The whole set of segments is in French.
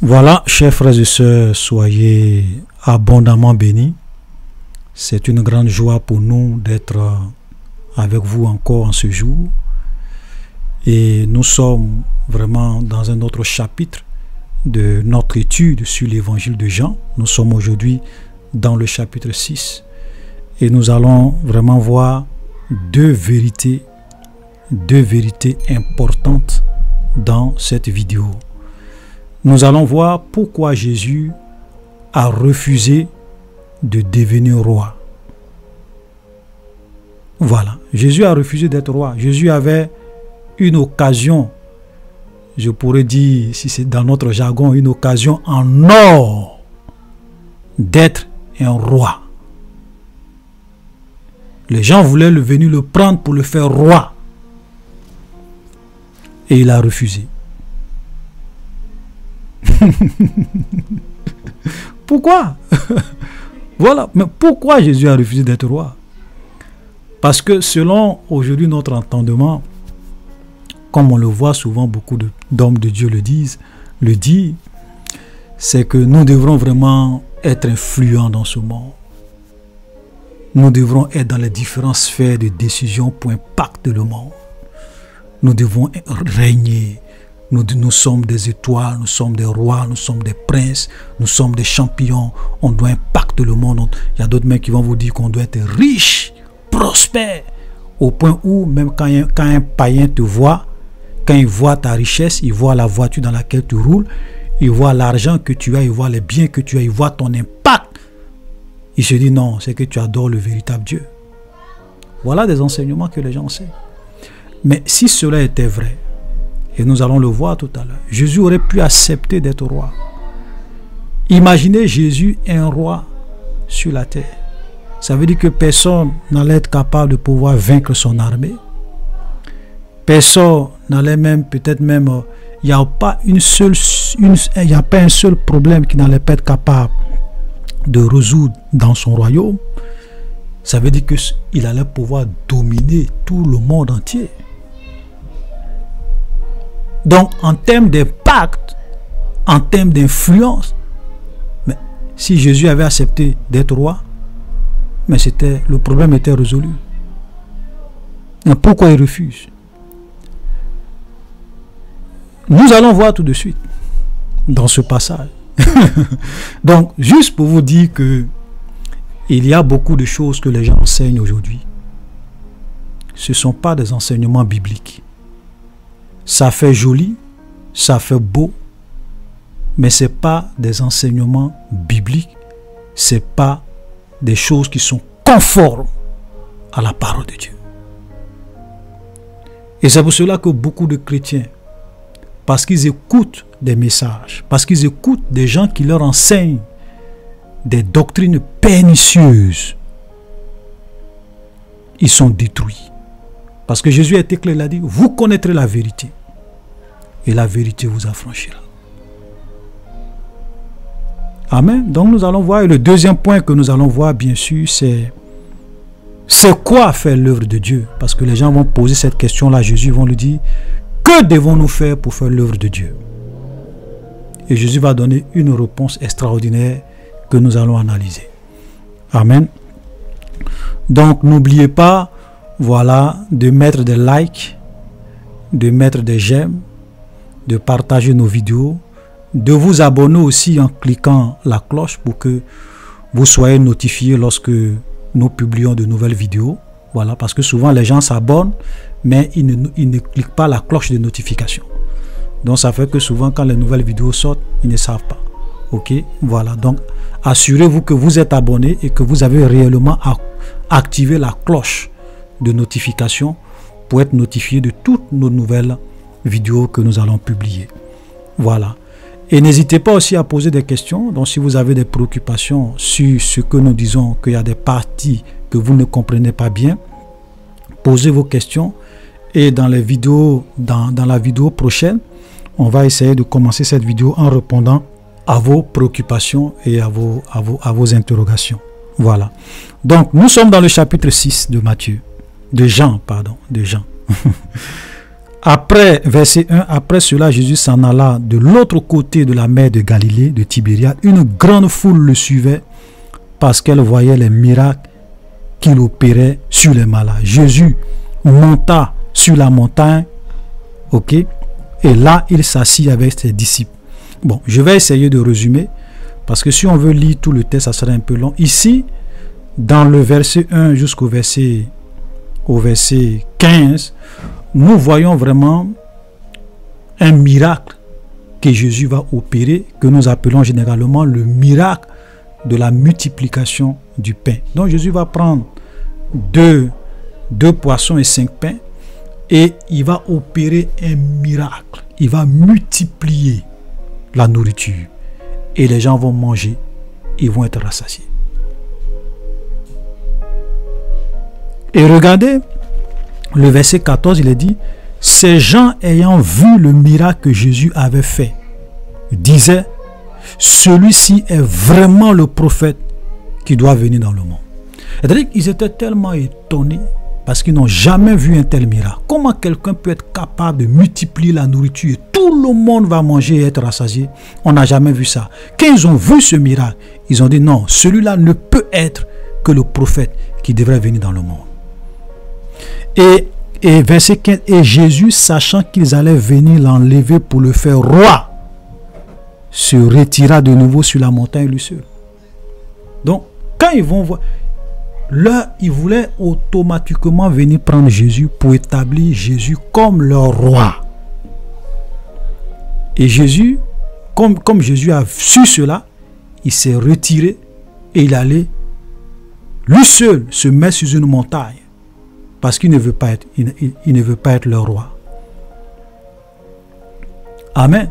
Voilà, chers frères et sœurs, soyez abondamment bénis. C'est une grande joie pour nous d'être avec vous encore en ce jour. Et nous sommes vraiment dans un autre chapitre de notre étude sur l'évangile de Jean. Nous sommes aujourd'hui dans le chapitre 6. Et nous allons vraiment voir deux vérités importantes dans cette vidéo. Nous allons voir pourquoi Jésus a refusé de devenir roi. Voilà, Jésus a refusé d'être roi. Jésus avait une occasion, je pourrais dire, si c'est dans notre jargon, une occasion en or d'être un roi. Les gens voulaient venir le prendre pour le faire roi. Et il a refusé. Pourquoi? Voilà, mais pourquoi Jésus a refusé d'être roi? Parce que selon aujourd'hui notre entendement, comme on le voit souvent, beaucoup d'hommes de Dieu le disent, c'est que nous devrons vraiment être influents dans ce monde. Nous devrons être dans les différentes sphères de décision pour impacter le monde. Nous devons régner. Nous sommes des étoiles, nous sommes des rois, nous sommes des princes, nous sommes des champions. On doit impacter le monde. Il y a d'autres mecs qui vont vous dire qu'on doit être riche, prospère, au point où même quand un païen te voit, quand il voit ta richesse, il voit la voiture dans laquelle tu roules, il voit l'argent que tu as, il voit les biens que tu as, il voit ton impact. Il se dit non, c'est que tu adores le véritable Dieu. Voilà des enseignements que les gens savent. Mais si cela était vrai, et nous allons le voir tout à l'heure, Jésus aurait pu accepter d'être roi. Imaginez Jésus un roi sur la terre. Ça veut dire que personne n'allait être capable de pouvoir vaincre son armée. Personne n'allait même, peut-être même, il n'y a pas un seul problème qui n'allait pas être capable de résoudre dans son royaume. Ça veut dire qu'il allait pouvoir dominer tout le monde entier. Donc, en termes d'impact, en termes d'influence, mais si Jésus avait accepté d'être roi, mais le problème était résolu. Mais pourquoi il refuse? Nous allons voir tout de suite dans ce passage. Donc, juste pour vous dire que il y a beaucoup de choses que les gens enseignent aujourd'hui. Ce ne sont pas des enseignements bibliques. Ça fait joli, ça fait beau, mais ce n'est pas des enseignements bibliques, ce n'est pas des choses qui sont conformes à la parole de Dieu. Et c'est pour cela que beaucoup de chrétiens, parce qu'ils écoutent des messages, parce qu'ils écoutent des gens qui leur enseignent des doctrines pernicieuses, ils sont détruits. Parce que Jésus a été clair, il a dit, vous connaîtrez la vérité et la vérité vous affranchira. Amen. Donc nous allons voir, et le deuxième point que nous allons voir, bien sûr, c'est quoi faire l'œuvre de Dieu? Parce que les gens vont poser cette question-là à Jésus, ils vont lui dire, que devons-nous faire pour faire l'œuvre de Dieu? Et Jésus va donner une réponse extraordinaire que nous allons analyser. Amen. Donc n'oubliez pas, voilà, de mettre des likes, de mettre des j'aime, de partager nos vidéos, de vous abonner aussi en cliquant la cloche pour que vous soyez notifiés lorsque nous publions de nouvelles vidéos. Voilà, parce que souvent les gens s'abonnent, mais ils ne cliquent pas la cloche de notification. Donc ça fait que souvent quand les nouvelles vidéos sortent, ils ne savent pas. Ok, voilà, donc assurez-vous que vous êtes abonné et que vous avez réellement activé la cloche de notification pour être notifié de toutes nos nouvelles vidéos que nous allons publier. Voilà. Et n'hésitez pas aussi à poser des questions. Donc si vous avez des préoccupations sur ce que nous disons, qu'il y a des parties que vous ne comprenez pas bien, posez vos questions. Et dans les vidéos, dans la vidéo prochaine, on va essayer de commencer cette vidéo en répondant à vos préoccupations et à vos interrogations. Voilà. Donc nous sommes dans le chapitre 6 de Jean. Après, verset 1, après cela, Jésus s'en alla de l'autre côté de la mer de Galilée, de Tibériade. Une grande foule le suivait parce qu'elle voyait les miracles qu'il opérait sur les malades. Jésus monta sur la montagne, ok, et là, il s'assit avec ses disciples. Bon, je vais essayer de résumer, parce que si on veut lire tout le texte, ça serait un peu long. Ici, dans le verset 1 jusqu'au verset 15, nous voyons vraiment un miracle que Jésus va opérer, que nous appelons généralement le miracle de la multiplication du pain. Donc Jésus va prendre deux poissons et 5 pains et il va opérer un miracle. Il va multiplier la nourriture et les gens vont manger, ils vont être rassasiés. Et regardez, le verset 14, il est dit, ces gens ayant vu le miracle que Jésus avait fait, disaient, celui-ci est vraiment le prophète qui doit venir dans le monde. C'est-à-dire qu'ils étaient tellement étonnés parce qu'ils n'ont jamais vu un tel miracle. Comment quelqu'un peut être capable de multiplier la nourriture et tout le monde va manger et être rassasié? On n'a jamais vu ça. Quand ils ont vu ce miracle, ils ont dit non, celui-là ne peut être que le prophète qui devrait venir dans le monde. Et verset 15, et Jésus, sachant qu'ils allaient venir l'enlever pour le faire roi, se retira de nouveau sur la montagne lui seul. Donc, quand ils vont voir, là, ils voulaient automatiquement venir prendre Jésus pour établir Jésus comme leur roi. Et Jésus, comme Jésus a su cela, il s'est retiré et il allait lui seul se mettre sur une montagne parce qu'il ne veut pas être, il ne veut pas être leur roi. Amen.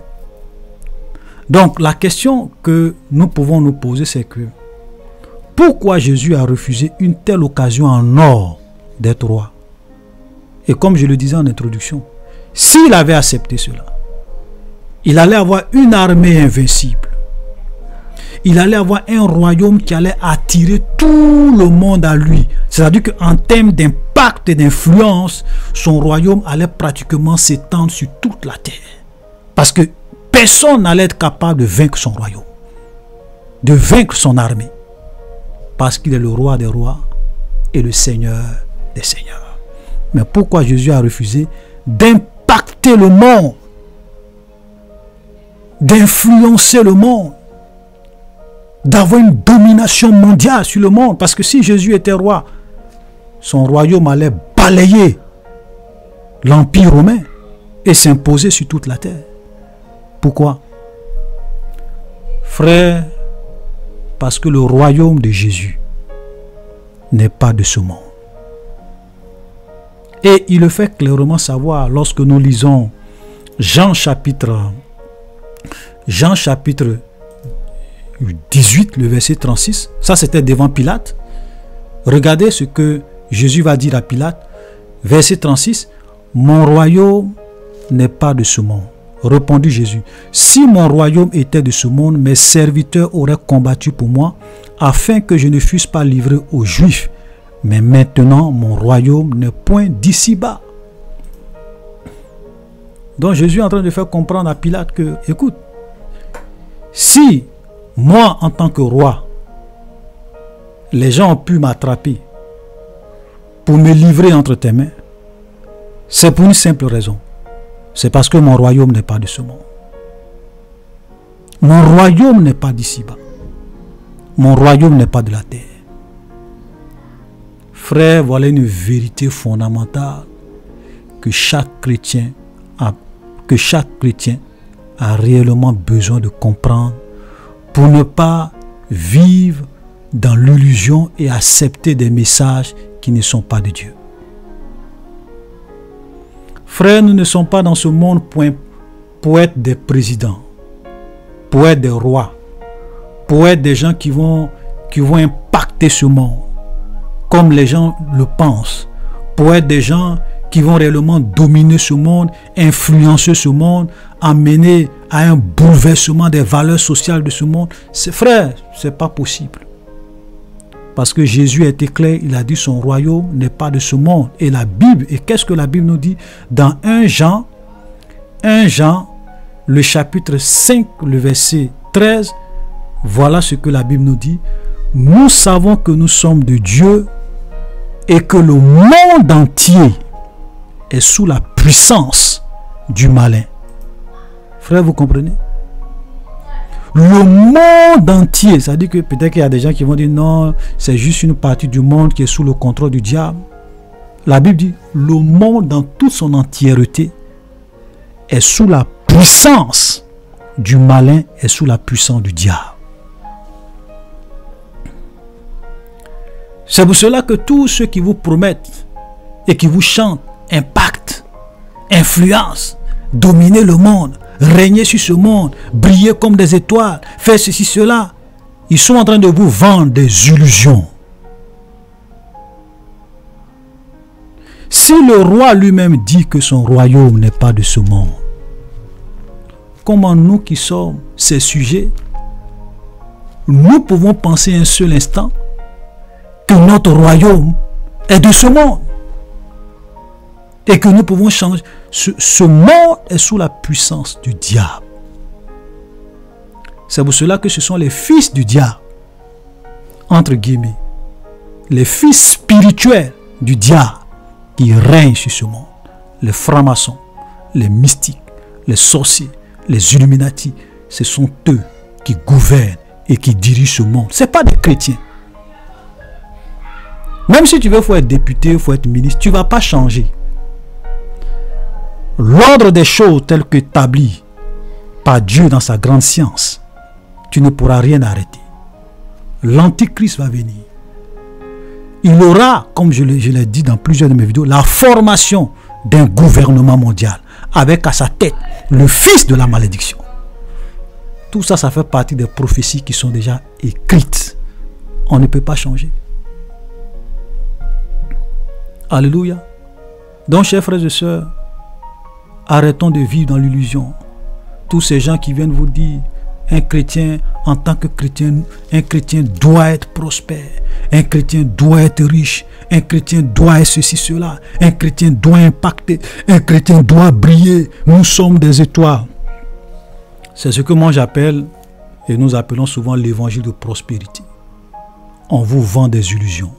Donc la question que nous pouvons nous poser, c'est que pourquoi Jésus a refusé une telle occasion en or d'être roi? Et comme je le disais en introduction, s'il avait accepté cela, il allait avoir une armée invincible. Il allait avoir un royaume qui allait attirer tout le monde à lui. C'est-à-dire qu'en termes d'impact et d'influence, son royaume allait pratiquement s'étendre sur toute la terre. Parce que personne n'allait être capable de vaincre son royaume, de vaincre son armée. Parce qu'il est le roi des rois et le seigneur des seigneurs. Mais pourquoi Jésus a refusé d'impacter le monde, d'influencer le monde, d'avoir une domination mondiale sur le monde? Parce que si Jésus était roi, son royaume allait balayer l'Empire romain et s'imposer sur toute la terre. Pourquoi? Frère, parce que le royaume de Jésus n'est pas de ce monde. Et il le fait clairement savoir lorsque nous lisons Jean chapitre 18, le verset 36. Ça, c'était devant Pilate. Regardez ce que Jésus va dire à Pilate. Verset 36. Mon royaume n'est pas de ce monde. Répondit Jésus. Si mon royaume était de ce monde, mes serviteurs auraient combattu pour moi, afin que je ne fusse pas livré aux Juifs. Mais maintenant, mon royaume n'est point d'ici-bas. Donc Jésus est en train de faire comprendre à Pilate que, écoute, si moi, en tant que roi, les gens ont pu m'attraper pour me livrer entre tes mains, c'est pour une simple raison. C'est parce que mon royaume n'est pas de ce monde. Mon royaume n'est pas d'ici-bas. Mon royaume n'est pas de la terre. Frère, voilà une vérité fondamentale que chaque chrétien a réellement besoin de comprendre pour ne pas vivre dans l'illusion et accepter des messages qui ne sont pas de Dieu. Frères, nous ne sommes pas dans ce monde pour être des présidents, pour être des rois, pour être des gens qui vont impacter ce monde, comme les gens le pensent, pour être des gens qui vont réellement dominer ce monde, influencer ce monde, amener à un bouleversement des valeurs sociales de ce monde. Frère, ce n'est pas possible. Parce que Jésus a été clair, il a dit son royaume n'est pas de ce monde. Et la Bible, et qu'est-ce que la Bible nous dit? Dans 1 Jean, le chapitre 5, le verset 13, voilà ce que la Bible nous dit. Nous savons que nous sommes de Dieu et que le monde entier est sous la puissance du malin. Frère, vous comprenez? Le monde entier, ça dit que peut-être qu'il y a des gens qui vont dire non, c'est juste une partie du monde qui est sous le contrôle du diable. La Bible dit le monde dans toute son entièreté est sous la puissance du malin, est sous la puissance du diable. C'est pour cela que tous ceux qui vous promettent et qui vous chantent impact, influence, dominer le monde, régner sur ce monde, briller comme des étoiles, faire ceci, cela, ils sont en train de vous vendre des illusions. Si le roi lui-même dit que son royaume n'est pas de ce monde, comment nous qui sommes ses sujets, nous pouvons penser un seul instant que notre royaume est de ce monde et que nous pouvons changer. Ce monde est sous la puissance du diable. C'est pour cela que ce sont les fils du diable, entre guillemets, les fils spirituels du diable qui règnent sur ce monde. Les francs-maçons, les mystiques, les sorciers, les Illuminati, ce sont eux qui gouvernent et qui dirigent ce monde. Ce n'est pas des chrétiens. Même si tu veux, il faut être député, il faut être ministre, tu ne vas pas changer. L'ordre des choses tel qu'établi par Dieu dans sa grande science, tu ne pourras rien arrêter. L'Antichrist va venir. Il aura, comme je l'ai dit dans plusieurs de mes vidéos, la formation d'un gouvernement mondial avec à sa tête le fils de la malédiction. Tout ça, ça fait partie des prophéties qui sont déjà écrites. On ne peut pas changer. Alléluia. Donc, chers frères et sœurs, arrêtons de vivre dans l'illusion. Tous ces gens qui viennent vous dire, un chrétien, en tant que chrétien, un chrétien doit être prospère, un chrétien doit être riche, un chrétien doit être ceci, cela, un chrétien doit impacter, un chrétien doit briller, nous sommes des étoiles. C'est ce que moi j'appelle, et nous appelons souvent l'évangile de prospérité. On vous vend des illusions.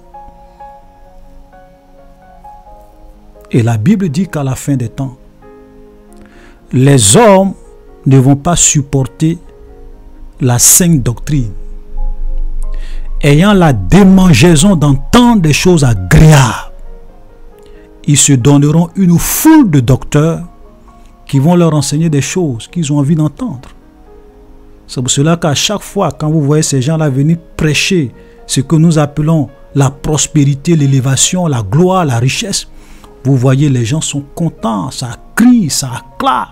Et la Bible dit qu'à la fin des temps, les hommes ne vont pas supporter la sainte doctrine, ayant la démangeaison d'entendre des choses agréables. Ils se donneront une foule de docteurs qui vont leur enseigner des choses qu'ils ont envie d'entendre. C'est pour cela qu'à chaque fois, quand vous voyez ces gens-là venir prêcher ce que nous appelons la prospérité, l'élévation, la gloire, la richesse, vous voyez, les gens sont contents, ça crie, ça acclame.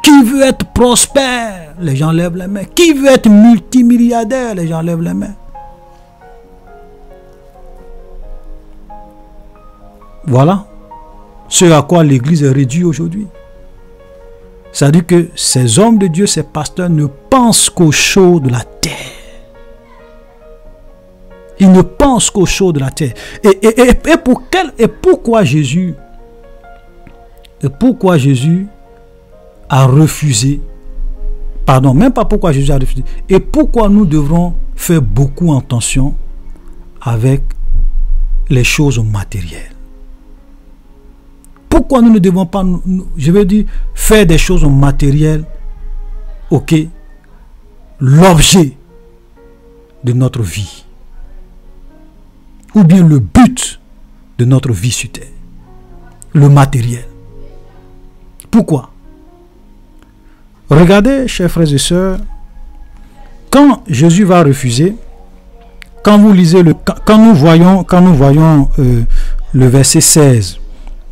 Qui veut être prospère? Les gens lèvent les mains. Qui veut être multimilliardaire? Les gens lèvent les mains. Voilà ce à quoi l'Église est réduite aujourd'hui. C'est-à-dire que ces hommes de Dieu, ces pasteurs ne pensent qu'aux choses de la terre. Ils ne pensent qu'aux choses de la terre. Et pourquoi Jésus a refusé, pardon, même pas pourquoi Jésus a refusé, et pourquoi nous devrons faire beaucoup attention avec les choses matérielles. Pourquoi nous ne devons pas, je veux dire, faire des choses matérielles, ok, l'objet de notre vie, ou bien le but de notre vie sur terre, le matériel. Pourquoi? Regardez, chers frères et sœurs, quand Jésus va refuser, quand vous lisez quand nous voyons le verset 16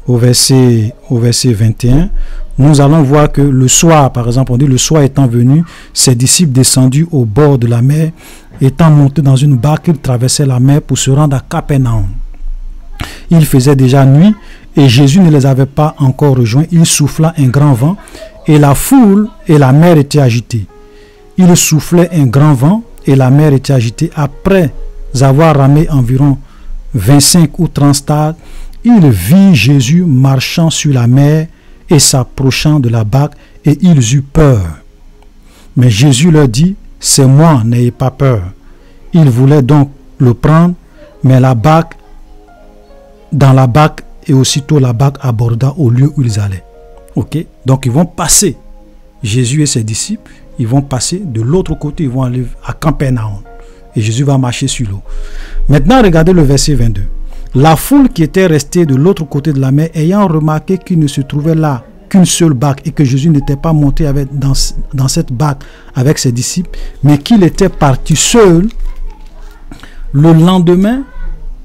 au verset 21, nous allons voir que le soir, par exemple, on dit le soir étant venu, ses disciples descendus au bord de la mer, étant montés dans une barque, ils traversaient la mer pour se rendre à Capernaum. Il faisait déjà nuit et Jésus ne les avait pas encore rejoints. Il souffla un grand vent et la foule et la mer étaient agitées. Il soufflait un grand vent et la mer était agitée après avoir ramé environ 25 ou 30 stades, il vit Jésus marchant sur la mer et s'approchant de la barque, et ils eurent peur. Mais Jésus leur dit, « C'est moi, n'ayez pas peur. » Ils voulaient donc le prendre, mais dans la barque, et aussitôt la barque aborda au lieu où ils allaient. Ok? Donc ils vont passer, Jésus et ses disciples, ils vont passer de l'autre côté, ils vont aller à Capernaum. Et Jésus va marcher sur l'eau. Maintenant, regardez le verset 22. La foule qui était restée de l'autre côté de la mer, ayant remarqué qu'il ne se trouvait là qu'une seule barque et que Jésus n'était pas monté dans cette barque avec ses disciples, mais qu'il était parti seul, le lendemain,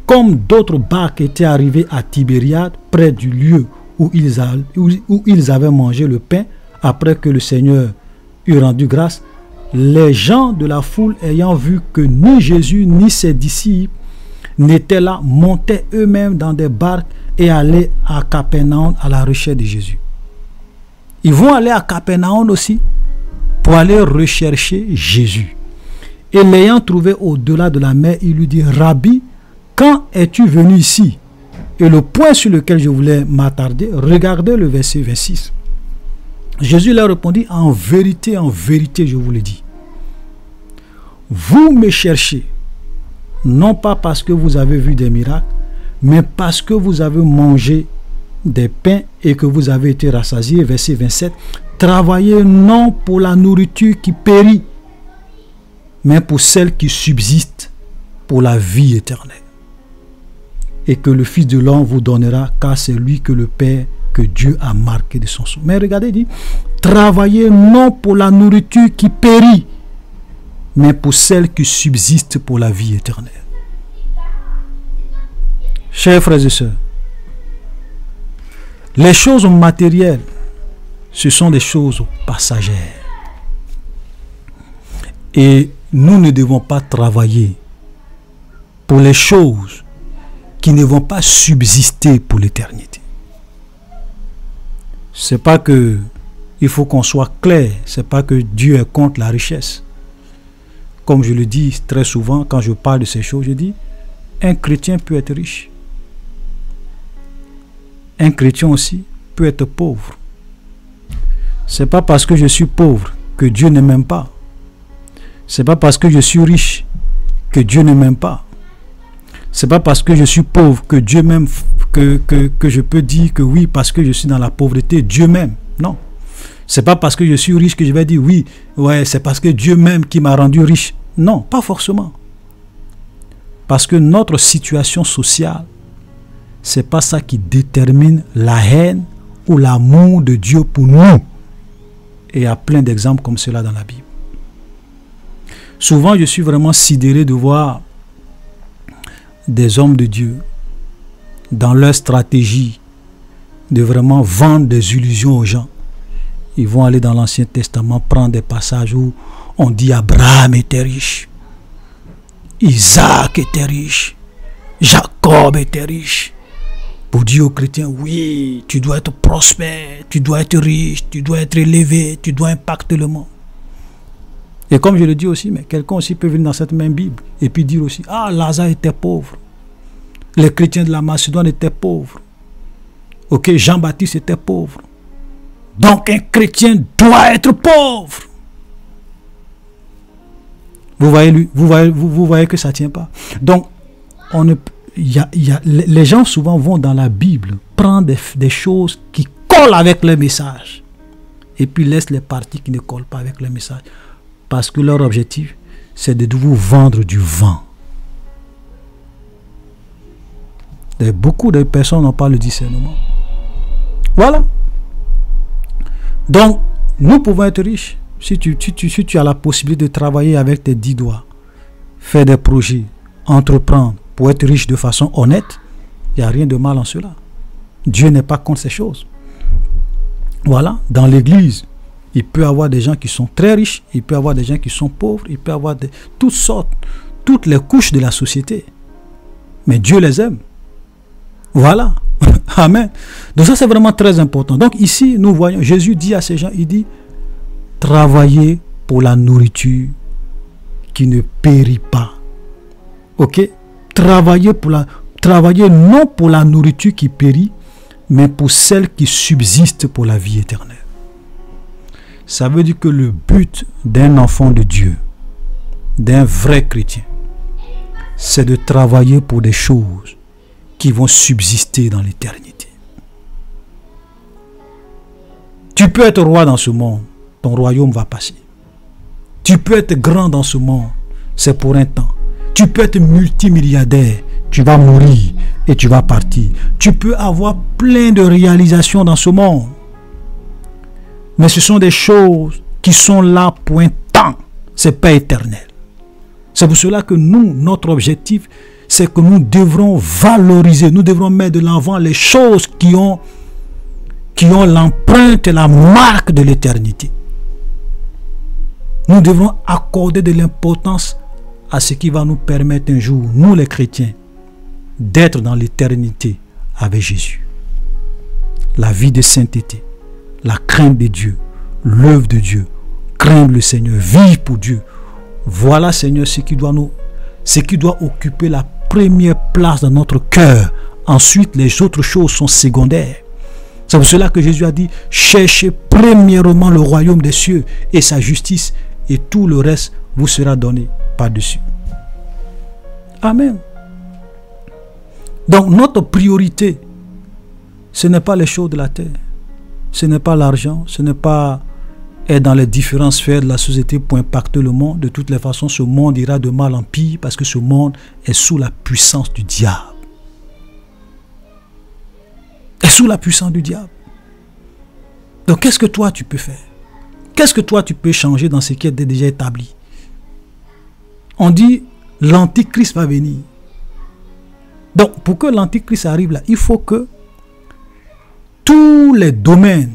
comme d'autres barques étaient arrivées à Tibériade, près du lieu où ils avaient mangé le pain, après que le Seigneur eut rendu grâce, les gens de la foule ayant vu que ni Jésus ni ses disciples n'étaient là, montaient eux-mêmes dans des barques et allaient à Capernaum à la recherche de Jésus. Ils vont aller à Capernaum aussi pour aller rechercher Jésus. Et l'ayant trouvé au-delà de la mer, il lui dit, « Rabbi, quand es-tu venu ici ?» Et le point sur lequel je voulais m'attarder, regardez le verset 26. Jésus leur répondit, « En vérité, je vous le dis. Vous me cherchez, non pas parce que vous avez vu des miracles, mais parce que vous avez mangé des pains et que vous avez été rassasiés. » Verset 27. « Travaillez non pour la nourriture qui périt, mais pour celle qui subsiste, pour la vie éternelle. Et que le Fils de l'homme vous donnera, car c'est lui que le Père, que Dieu a marqué de son sceau. » Mais regardez, il dit, travaillez non pour la nourriture qui périt, mais pour celle qui subsiste, pour la vie éternelle. Chers frères et sœurs, les choses matérielles, ce sont des choses passagères. Et nous ne devons pas travailler pour les choses qui ne vont pas subsister pour l'éternité. C'est pas que il faut qu'on soit clair, c'est pas que Dieu est contre la richesse. Comme je le dis très souvent quand je parle de ces choses, je dis, un chrétien peut être riche. Un chrétien aussi peut être pauvre. C'est pas parce que je suis pauvre que Dieu ne m'aime pas. C'est pas parce que je suis riche que Dieu ne m'aime pas. C'est pas parce que je suis pauvre que Dieu m'aime, que je peux dire que oui, parce que je suis dans la pauvreté, Dieu m'aime. Non. C'est pas parce que je suis riche que je vais dire oui, ouais, c'est parce que Dieu m'aime qui m'a rendu riche. Non, pas forcément. Parce que notre situation sociale, c'est pas ça qui détermine la haine ou l'amour de Dieu pour nous. Et il y a plein d'exemples comme cela dans la Bible. Souvent, je suis vraiment sidéré de voir des hommes de Dieu dans leur stratégie de vraiment vendre des illusions aux gens. Ils vont aller dans l'Ancien Testament prendre des passages où on dit Abraham était riche, Isaac était riche, Jacob était riche, pour dire aux chrétiens, oui, tu dois être prospère, tu dois être riche, tu dois être élevé, tu dois impacter le monde. Et comme je le dis aussi, mais quelqu'un aussi peut venir dans cette même Bible et puis dire aussi, ah, Lazare était pauvre, les chrétiens de la Macédoine étaient pauvres, ok, Jean-Baptiste était pauvre, donc un chrétien doit être pauvre. Vous voyez que ça ne tient pas. Donc, les gens souvent vont dans la Bible prendre des choses qui collent avec le message et puis laissent les parties qui ne collent pas avec le message. Parce que leur objectif, c'est de vous vendre du vent. Et beaucoup de personnes n'ont pas le discernement. Voilà. Donc, nous pouvons être riches. Si tu as la possibilité de travailler avec tes 10 doigts, faire des projets, entreprendre pour être riche de façon honnête, il n'y a rien de mal en cela. Dieu n'est pas contre ces choses. Voilà. Dans l'église, il peut y avoir des gens qui sont très riches, il peut y avoir des gens qui sont pauvres, il peut y avoir toutes sortes, toutes les couches de la société. Mais Dieu les aime. Voilà. Amen. Donc ça, c'est vraiment très important. Donc ici, nous voyons, Jésus dit à ces gens, il dit, travaillez pour la nourriture qui ne périt pas. Ok? Travailler non pour la nourriture qui périt, mais pour celle qui subsiste pour la vie éternelle. Ça veut dire que le but d'un enfant de Dieu, d'un vrai chrétien, c'est de travailler pour des choses qui vont subsister dans l'éternité. Tu peux être roi dans ce monde, ton royaume va passer. Tu peux être grand dans ce monde, c'est pour un temps. Tu peux être multimilliardaire, tu vas mourir et tu vas partir. Tu peux avoir plein de réalisations dans ce monde. Mais ce sont des choses qui sont là pour un temps. Ce n'est pas éternel. C'est pour cela que nous, notre objectif, c'est que nous devrons valoriser, nous devrons mettre de l'avant les choses qui ont l'empreinte et la marque de l'éternité. Nous devrons accorder de l'importance à ce qui va nous permettre un jour, nous les chrétiens, d'être dans l'éternité avec Jésus. La vie de sainteté, la crainte de Dieu, l'œuvre de Dieu, craindre le Seigneur, vivre pour Dieu. Voilà, Seigneur, ce qui doit occuper la première place dans notre cœur. Ensuite, les autres choses sont secondaires. C'est pour cela que Jésus a dit, cherchez premièrement le royaume des cieux et sa justice, et tout le reste vous sera donné par-dessus. Amen. Donc notre priorité, ce n'est pas les choses de la terre, ce n'est pas l'argent, ce n'est pas être dans les différentes sphères de la société pour impacter le monde. De toutes les façons, ce monde ira de mal en pire parce que ce monde est sous la puissance du diable. Est sous la puissance du diable. Donc qu'est-ce que toi tu peux faire? Qu'est-ce que toi tu peux changer dans ce qui est déjà établi? On dit l'antichrist va venir. Donc pour que l'antichrist arrive là, il faut que tous les domaines,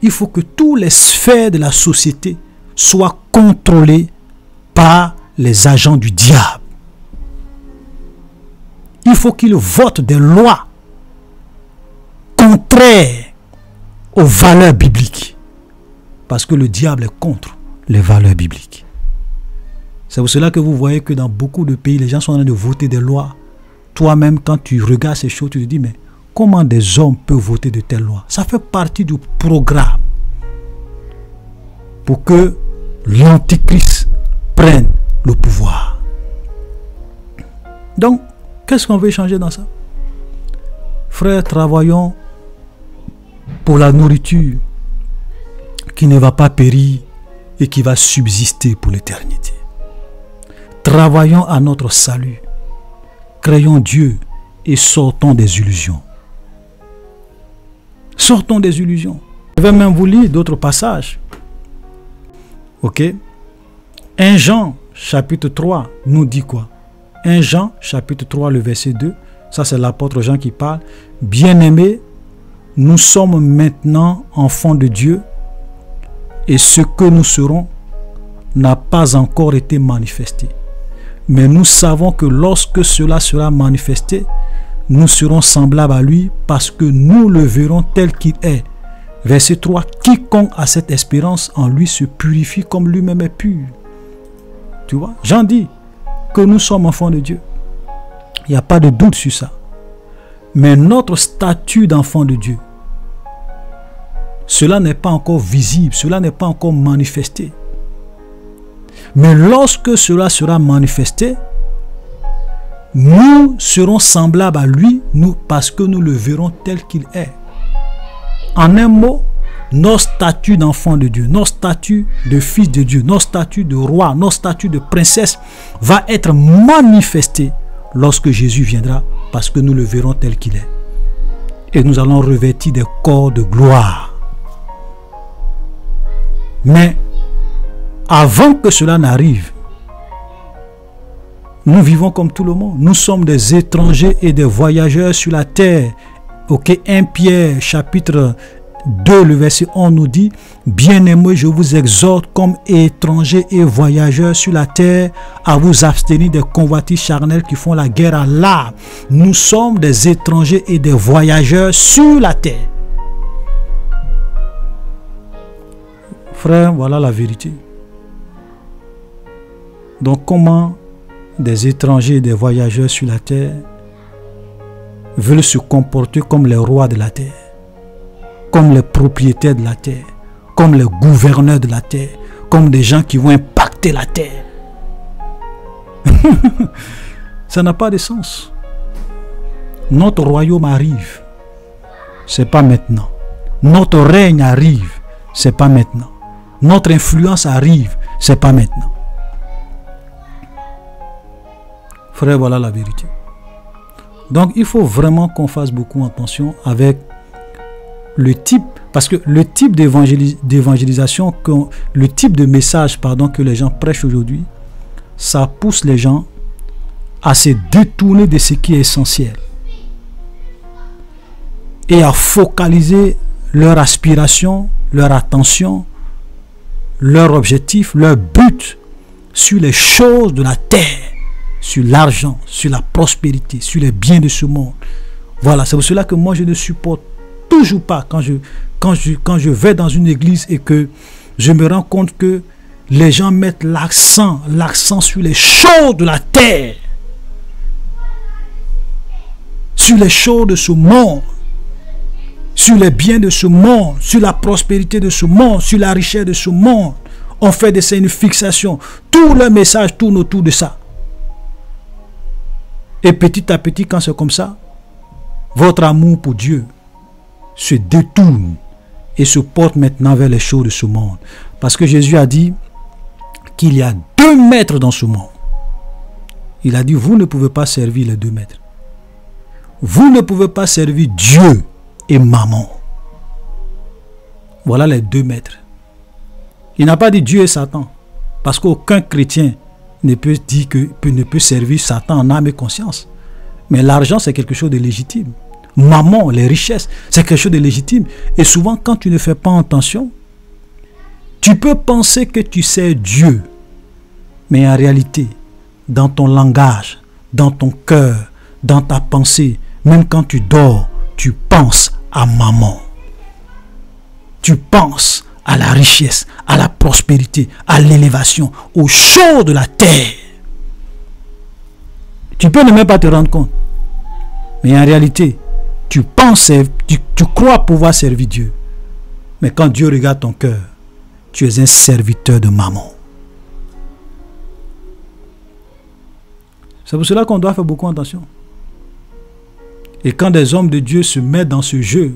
il faut que toutes les sphères de la société soient contrôlées par les agents du diable. Il faut qu'ils votent des lois contraires aux valeurs bibliques. Parce que le diable est contre les valeurs bibliques. C'est pour cela que vous voyez que dans beaucoup de pays, les gens sont en train de voter des lois. Toi-même, quand tu regardes ces choses, tu te dis, mais comment des hommes peuvent voter de telles lois? Ça fait partie du programme pour que l'antichrist prenne le pouvoir. Donc, qu'est-ce qu'on veut changer dans ça? Frères, travaillons pour la nourriture qui ne va pas périr et qui va subsister pour l'éternité. Travaillons à notre salut. Créons Dieu et sortons des illusions. Sortons des illusions. Je vais même vous lire d'autres passages. Ok? 1 Jean chapitre 3 nous dit quoi? 1 Jean chapitre 3 le verset 2. Ça c'est l'apôtre Jean qui parle. Bien-aimés, nous sommes maintenant enfants de Dieu et ce que nous serons n'a pas encore été manifesté. Mais nous savons que lorsque cela sera manifesté, nous serons semblables à lui parce que nous le verrons tel qu'il est. Verset 3. Quiconque a cette espérance en lui se purifie comme lui-même est pur. Tu vois, Jean dit que nous sommes enfants de Dieu. Il n'y a pas de doute sur ça. Mais notre statut d'enfant de Dieu, cela n'est pas encore visible, cela n'est pas encore manifesté. Mais lorsque cela sera manifesté, nous serons semblables à lui, parce que nous le verrons tel qu'il est. En un mot, nos statuts d'enfants de Dieu, nos statuts de fils de Dieu, nos statuts de roi, nos statuts de princesse va être manifesté lorsque Jésus viendra, parce que nous le verrons tel qu'il est. Et nous allons revêtir des corps de gloire. Mais avant que cela n'arrive, nous vivons comme tout le monde. Nous sommes des étrangers et des voyageurs sur la terre. Ok, 1 Pierre chapitre 2, le verset 11 nous dit, bien-aimés, je vous exhorte comme étrangers et voyageurs sur la terre à vous abstenir des convoitises charnelles qui font la guerre à l'âme. Nous sommes des étrangers et des voyageurs sur la terre. Frère, voilà la vérité. Donc comment des étrangers et des voyageurs sur la terre veulent se comporter comme les rois de la terre, comme les propriétaires de la terre, comme les gouverneurs de la terre, comme des gens qui vont impacter la terre. Ça n'a pas de sens. Notre royaume arrive, c'est pas maintenant. Notre règne arrive, c'est pas maintenant. Notre influence arrive, c'est pas maintenant. Frère, voilà la vérité. Donc il faut vraiment qu'on fasse beaucoup attention avec le type, parce que le type d'évangélisation, le type de message que les gens prêchent aujourd'hui, ça pousse les gens à se détourner de ce qui est essentiel et à focaliser leur aspiration, leur attention, leur objectif, leur but sur les choses de la terre, sur l'argent, sur la prospérité, sur les biens de ce monde. Voilà, c'est pour cela que moi je ne supporte toujours pas quand je vais dans une église et que je me rends compte que les gens mettent l'accent sur les choses de la terre, sur les choses de ce monde, sur les biens de ce monde, sur la prospérité de ce monde, sur la richesse de ce monde. On fait de ça une fixation. Tout le message tourne autour de ça. Et petit à petit, quand c'est comme ça, votre amour pour Dieu se détourne et se porte maintenant vers les choses de ce monde. Parce que Jésus a dit qu'il y a 2 maîtres dans ce monde. Il a dit, vous ne pouvez pas servir les 2 maîtres. Vous ne pouvez pas servir Dieu et maman. Voilà les 2 maîtres. Il n'a pas dit Dieu et Satan, parce qu'aucun chrétien ne peut dire ne peut servir Satan en âme et conscience. Mais l'argent, c'est quelque chose de légitime. Maman, les richesses, c'est quelque chose de légitime. Et souvent, quand tu ne fais pas attention, tu peux penser que tu sais Dieu, mais en réalité, dans ton langage, dans ton cœur, dans ta pensée, même quand tu dors, tu penses à maman. Tu penses à la richesse, à la prospérité, à l'élévation, aux choses de la terre. Tu peux ne même pas te rendre compte. Mais en réalité, tu penses, tu crois pouvoir servir Dieu. Mais quand Dieu regarde ton cœur, tu es un serviteur de maman. C'est pour cela qu'on doit faire beaucoup attention. Et quand des hommes de Dieu se mettent dans ce jeu,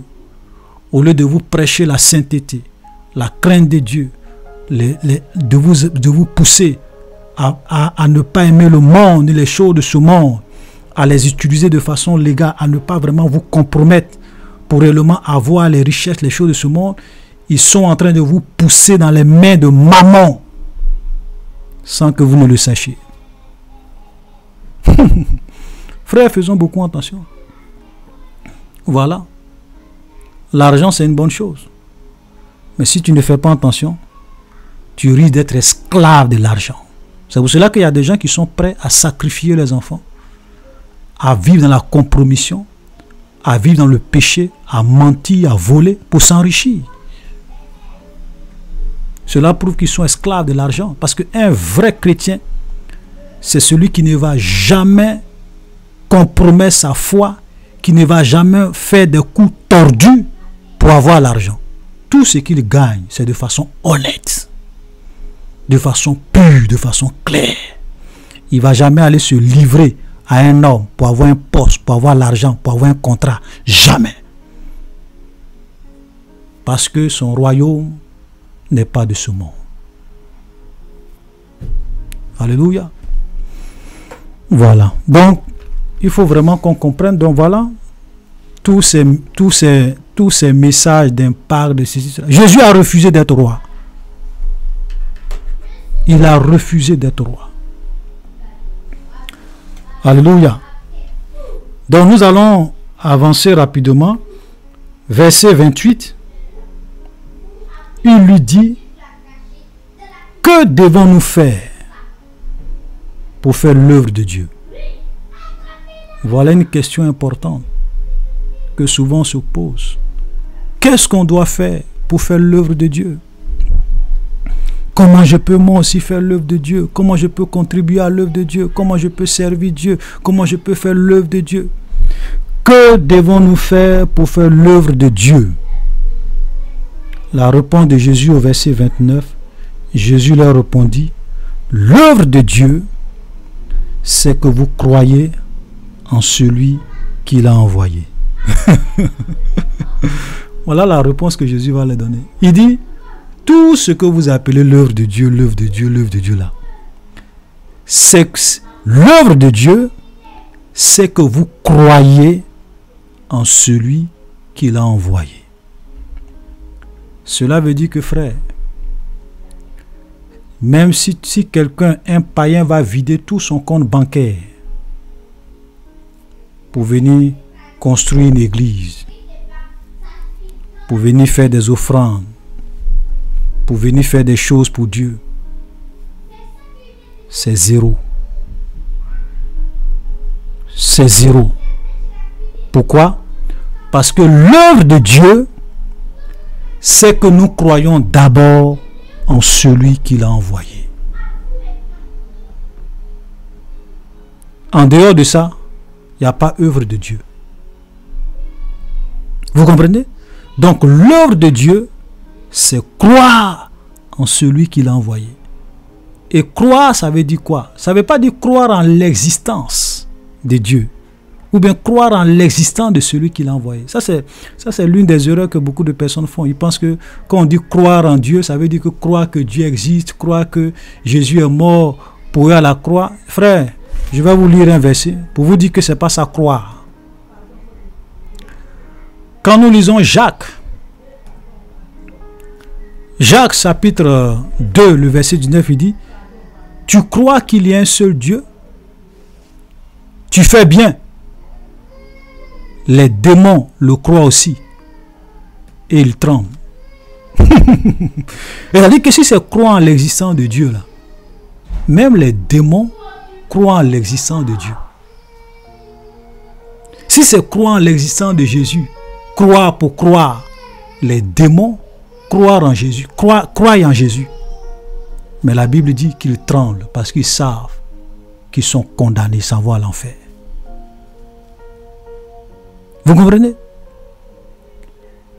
au lieu de vous prêcher la sainteté, la crainte de Dieu, de vous pousser à ne pas aimer le monde et les choses de ce monde, à les utiliser de façon légale, à ne pas vraiment vous compromettre pour réellement avoir les richesses, les choses de ce monde, ils sont en train de vous pousser dans les mains de maman sans que vous ne le sachiez. Frères, faisons beaucoup attention. Voilà. L'argent, c'est une bonne chose. Mais si tu ne fais pas attention, tu risques d'être esclave de l'argent. C'est pour cela qu'il y a des gens qui sont prêts à sacrifier les enfants, à vivre dans la compromission, à vivre dans le péché, à mentir, à voler pour s'enrichir. Cela prouve qu'ils sont esclaves de l'argent. Parce qu'un vrai chrétien, c'est celui qui ne va jamais compromettre sa foi, qui ne va jamais faire des coups tordus pour avoir l'argent. Tout ce qu'il gagne, c'est de façon honnête, de façon pure, de façon claire. Il ne va jamais aller se livrer à un homme pour avoir un poste, pour avoir l'argent, pour avoir un contrat. Jamais. Parce que son royaume n'est pas de ce monde. Alléluia. Voilà. Donc, il faut vraiment qu'on comprenne. Donc voilà, tous ces messages d'impact de ceci. Jésus a refusé d'être roi. Il a refusé d'être roi. Alléluia. Donc nous allons avancer rapidement. Verset 28. Il lui dit, que devons-nous faire pour faire l'œuvre de Dieu? Voilà une question importante que souvent on se pose. Qu'est-ce qu'on doit faire pour faire l'œuvre de Dieu? Comment je peux moi aussi faire l'œuvre de Dieu? Comment je peux contribuer à l'œuvre de Dieu? Comment je peux servir Dieu? Comment je peux faire l'œuvre de Dieu? Que devons-nous faire pour faire l'œuvre de Dieu? La réponse de Jésus au verset 29, Jésus leur répondit, l'œuvre de Dieu, c'est que vous croyez en celui qui l'a envoyé. Voilà la réponse que Jésus va leur donner. Il dit, tout ce que vous appelez l'œuvre de Dieu, l'œuvre de Dieu, l'œuvre de Dieu là, c'est que l'œuvre de Dieu, c'est que vous croyez en celui qui l'a envoyé. Cela veut dire que, frère, même si quelqu'un, un païen, va vider tout son compte bancaire pour venir construire une église, pour venir faire des offrandes, pour venir faire des choses pour Dieu, c'est zéro. C'est zéro. Pourquoi? Parce que l'œuvre de Dieu, c'est que nous croyons d'abord en celui qui l'a envoyé. En dehors de ça, il n'y a pas œuvre de Dieu. Vous comprenez? Donc l'œuvre de Dieu, c'est croire en celui qui l'a envoyé. Et croire, ça veut dire quoi? Ça ne veut pas dire croire en l'existence de Dieu, ou bien croire en l'existence de celui qui l'a envoyé. Ça, c'est l'une des erreurs que beaucoup de personnes font. Ils pensent que quand on dit croire en Dieu, ça veut dire que croire que Dieu existe, croire que Jésus est mort pour eux à la croix. Frère, je vais vous lire un verset pour vous dire que ce n'est pas ça croire. Quand nous lisons Jacques chapitre 2, le verset 19, il dit, tu crois qu'il y a un seul Dieu? Tu fais bien. Les démons le croient aussi. Et ils tremblent. C'est-à-dire que si c'est croire en l'existence de Dieu, là, même les démons croient en l'existence de Dieu. Si c'est croire en l'existence de Jésus, croire pour croire, les démons croient en Jésus, croient en Jésus. Mais la Bible dit qu'ils tremblent parce qu'ils savent qu'ils sont condamnés sans voir l'enfer. Vous comprenez?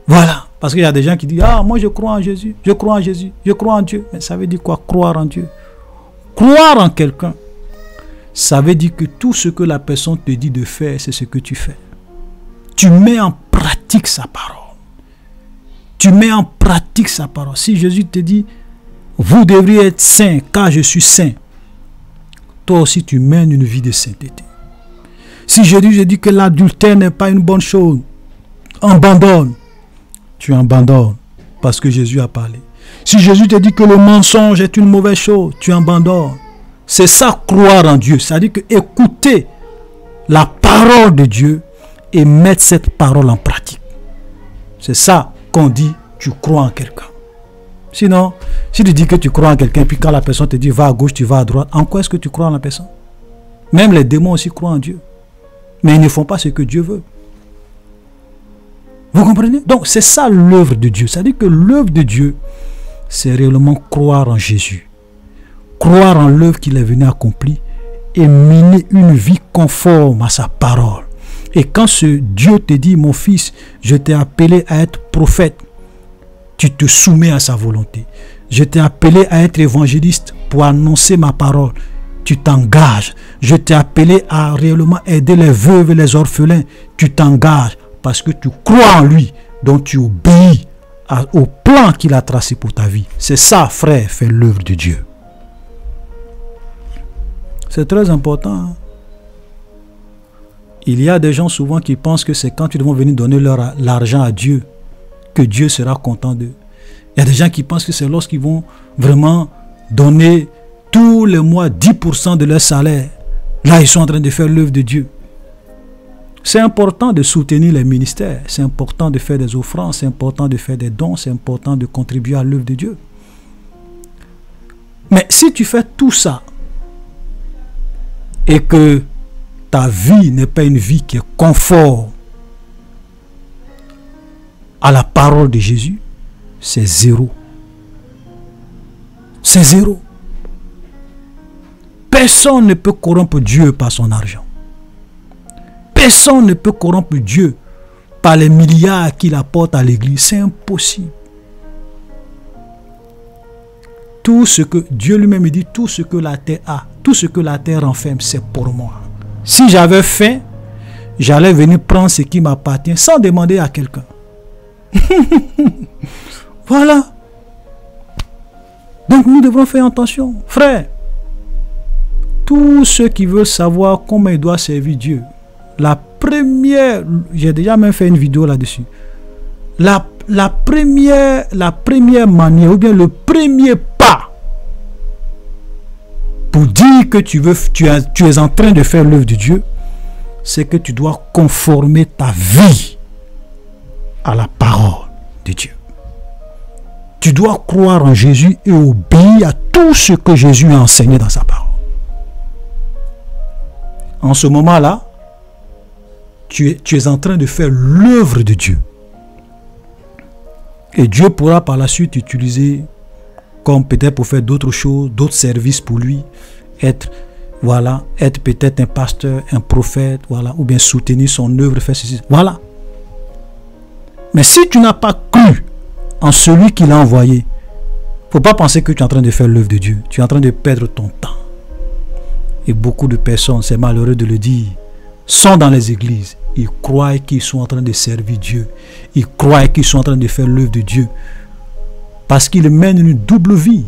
Voilà. Parce qu'il y a des gens qui disent, ah, moi je crois en Jésus, je crois en Jésus, je crois en Dieu. Mais ça veut dire quoi, croire en Dieu? Croire en quelqu'un, ça veut dire que tout ce que la personne te dit de faire, c'est ce que tu fais. Tu mets en pratique sa parole. Tu mets en pratique sa parole. Si Jésus te dit, vous devriez être saints car je suis saint, toi aussi tu mènes une vie de sainteté. Si Jésus te dit que l'adultère n'est pas une bonne chose, abandonne. Tu abandonnes parce que Jésus a parlé. Si Jésus te dit que le mensonge est une mauvaise chose, tu abandonnes. C'est ça croire en Dieu. C'est-à-dire que écouter la parole de Dieu et mettre cette parole en pratique. C'est ça qu'on dit tu crois en quelqu'un. Sinon, si tu dis que tu crois en quelqu'un, puis quand la personne te dit va à gauche, tu vas à droite, en quoi est-ce que tu crois en la personne? Même les démons aussi croient en Dieu. Mais ils ne font pas ce que Dieu veut. Vous comprenez? Donc c'est ça l'œuvre de Dieu. C'est-à-dire que l'œuvre de Dieu, c'est réellement croire en Jésus. Croire en l'œuvre qu'il est venu accomplir et mener une vie conforme à sa parole. Et quand ce Dieu te dit, mon fils, je t'ai appelé à être prophète, tu te soumets à sa volonté. Je t'ai appelé à être évangéliste pour annoncer ma parole. Tu t'engages. Je t'ai appelé à réellement aider les veuves et les orphelins. Tu t'engages parce que tu crois en lui, donc tu obéis au plan qu'il a tracé pour ta vie. C'est ça, frère, faire l'œuvre de Dieu. C'est très important. Hein? Il y a des gens souvent qui pensent que c'est quand ils vont venir donner l'argent à Dieu que Dieu sera content d'eux. Il y a des gens qui pensent que c'est lorsqu'ils vont vraiment donner tous les mois 10% de leur salaire. Là, ils sont en train de faire l'œuvre de Dieu. C'est important de soutenir les ministères. C'est important de faire des offrandes. C'est important de faire des dons. C'est important de contribuer à l'œuvre de Dieu. Mais si tu fais tout ça et que ta vie n'est pas une vie qui est conforme à la parole de Jésus, c'est zéro. C'est zéro. Personne ne peut corrompre Dieu par son argent. Personne ne peut corrompre Dieu par les milliards qu'il apporte à l'église. C'est impossible. Tout ce que Dieu lui-même dit, tout ce que la terre a, tout ce que la terre renferme, c'est pour moi. Si j'avais faim, j'allais venir prendre ce qui m'appartient sans demander à quelqu'un. Voilà. Donc nous devons faire attention. Frère, tous ceux qui veulent savoir comment ils doivent servir Dieu, la première, j'ai déjà même fait une vidéo là-dessus, la première manière, ou bien le premier pas pour dire que tu es en train de faire l'œuvre de Dieu, c'est que tu dois conformer ta vie à la parole de Dieu. Tu dois croire en Jésus et obéir à tout ce que Jésus a enseigné dans sa parole. En ce moment-là, tu es en train de faire l'œuvre de Dieu. Et Dieu pourra par la suite utiliser, comme peut-être pour faire d'autres choses, d'autres services pour lui, être peut-être un pasteur, un prophète, voilà, ou bien soutenir son œuvre, faire ceci, voilà. Mais si tu n'as pas cru en celui qui l'a envoyé, il ne faut pas penser que tu es en train de faire l'œuvre de Dieu. Tu es en train de perdre ton temps. Et beaucoup de personnes, c'est malheureux de le dire, sont dans les églises. Ils croient qu'ils sont en train de servir Dieu. Ils croient qu'ils sont en train de faire l'œuvre de Dieu. Parce qu'ils mènent une double vie.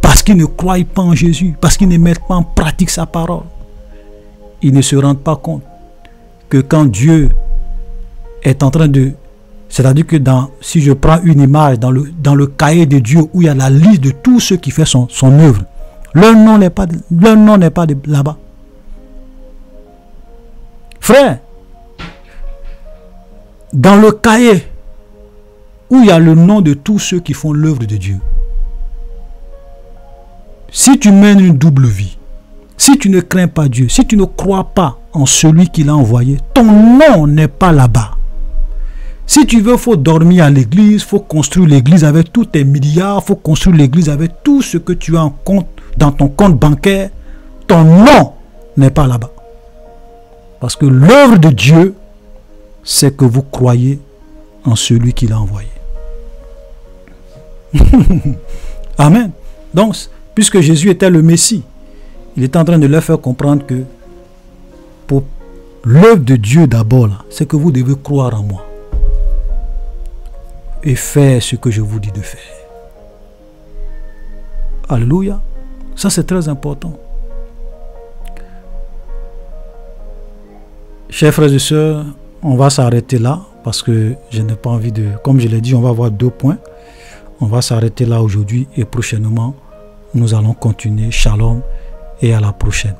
Parce qu'ils ne croient pas en Jésus. Parce qu'ils ne mettent pas en pratique sa parole. Ils ne se rendent pas compte que quand Dieu est en train de... C'est-à-dire que si je prends une image dans le cahier de Dieu où il y a la liste de tous ceux qui font son œuvre, leur nom n'est pas là-bas. Frère, dans le cahier où il y a le nom de tous ceux qui font l'œuvre de Dieu, si tu mènes une double vie, si tu ne crains pas Dieu, si tu ne crois pas en celui qui l'a envoyé, ton nom n'est pas là-bas. Si tu veux, il faut dormir à l'église, il faut construire l'église avec tous tes milliards, il faut construire l'église avec tout ce que tu as en compte dans ton compte bancaire, ton nom n'est pas là-bas. Parce que l'œuvre de Dieu, c'est que vous croyez en celui qui l'a envoyé. Amen. Donc, puisque Jésus était le Messie, il est en train de leur faire comprendre que pour l'œuvre de Dieu d'abord, c'est que vous devez croire en moi et faire ce que je vous dis de faire. Alléluia. Ça, c'est très important. Chers frères et sœurs, on va s'arrêter là parce que je n'ai pas envie de... Comme je l'ai dit, on va voir 2 points. On va s'arrêter là aujourd'hui et prochainement, nous allons continuer. Shalom et à la prochaine.